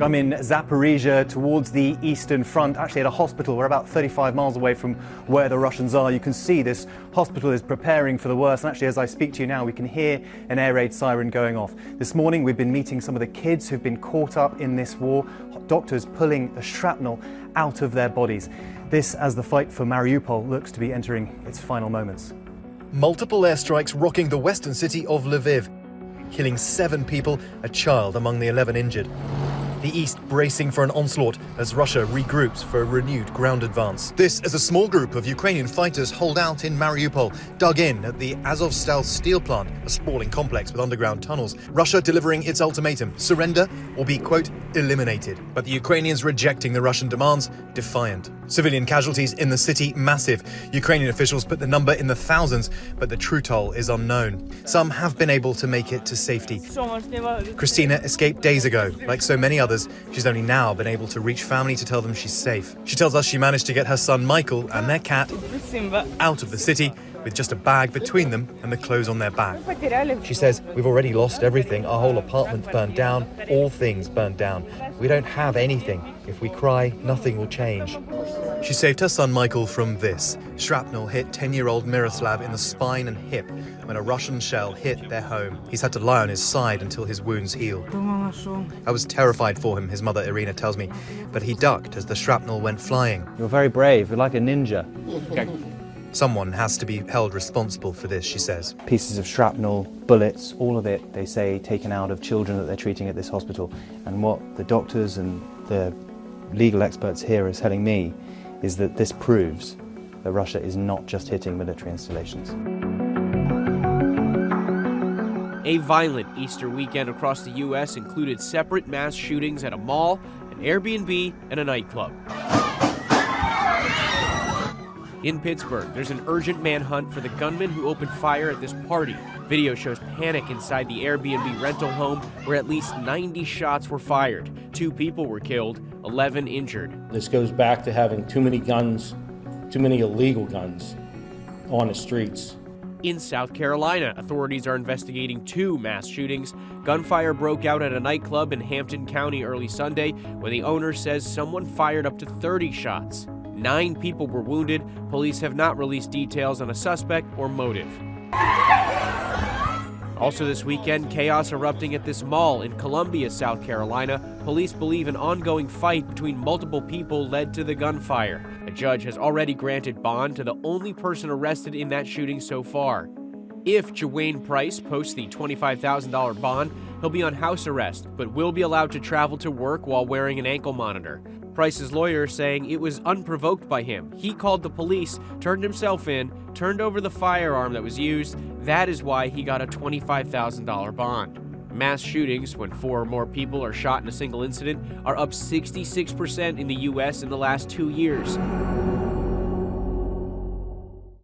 I'm in Zaporizhia towards the eastern front, actually at a hospital. We're about 35 miles away from where the Russians are. You can see this hospital is preparing for the worst. And actually, as I speak to you now, we can hear an air raid siren going off. This morning, we've been meeting some of the kids who've been caught up in this war. Doctors pulling the shrapnel out of their bodies. This as the fight for Mariupol looks to be entering its final moments. Multiple airstrikes rocking the western city of Lviv, killing 7 people, a child among the 11 injured. The east bracing for an onslaught as Russia regroups for a renewed ground advance. This as a small group of Ukrainian fighters hold out in Mariupol, dug in at the Azovstal steel plant, a sprawling complex with underground tunnels. Russia delivering its ultimatum, surrender or be, quote, eliminated. But the Ukrainians rejecting the Russian demands, defiant. Civilian casualties in the city massive. Ukrainian officials put the number in the thousands, but the true toll is unknown. Some have been able to make it to safety. Christina escaped days ago. Like so many others, she's only now been able to reach family to tell them she's safe. She tells us she managed to get her son Michael and their cat out of the city with just a bag between them and the clothes on their back. She says, "We've already lost everything. Our whole apartment's burned down. All things burned down. We don't have anything. If we cry, nothing will change." She saved her son Michael from this. Shrapnel hit 10-year-old Miroslav in the spine and hip when a Russian shell hit their home. He's had to lie on his side until his wounds heal. "I was terrified for him," his mother Irina tells me, but he ducked as the shrapnel went flying. "You're very brave. You're like a ninja." Someone has to be held responsible for this, she says. Pieces of shrapnel, bullets, all of it, they say, taken out of children that they're treating at this hospital. And what the doctors and the legal experts here are telling me is that this proves that Russia is not just hitting military installations. A violent Easter weekend across the U.S. included separate mass shootings at a mall, an Airbnb, and a nightclub. In Pittsburgh, there's an urgent manhunt for the gunman who opened fire at this party. Video shows panic inside the Airbnb rental home where at least 90 shots were fired. 2 people were killed, 11 injured. This goes back to having too many guns, too many illegal guns on the streets. In South Carolina, authorities are investigating 2 mass shootings. Gunfire broke out at a nightclub in Hampton County early Sunday when the owner says someone fired up to 30 shots. 9 people were wounded. Police have not released details on a suspect or motive. Also this weekend, chaos erupting at this mall in Columbia, South Carolina. Police believe an ongoing fight between multiple people led to the gunfire. A judge has already granted bond to the only person arrested in that shooting so far. If Jawayne Price posts the $25,000 bond, he'll be on house arrest, but will be allowed to travel to work while wearing an ankle monitor. Price's lawyer saying it was unprovoked by him. He called the police, turned himself in, turned over the firearm that was used. That is why he got a $25,000 bond. Mass shootings, when 4 or more people are shot in a single incident, are up 66% in the U.S. in the last 2 years.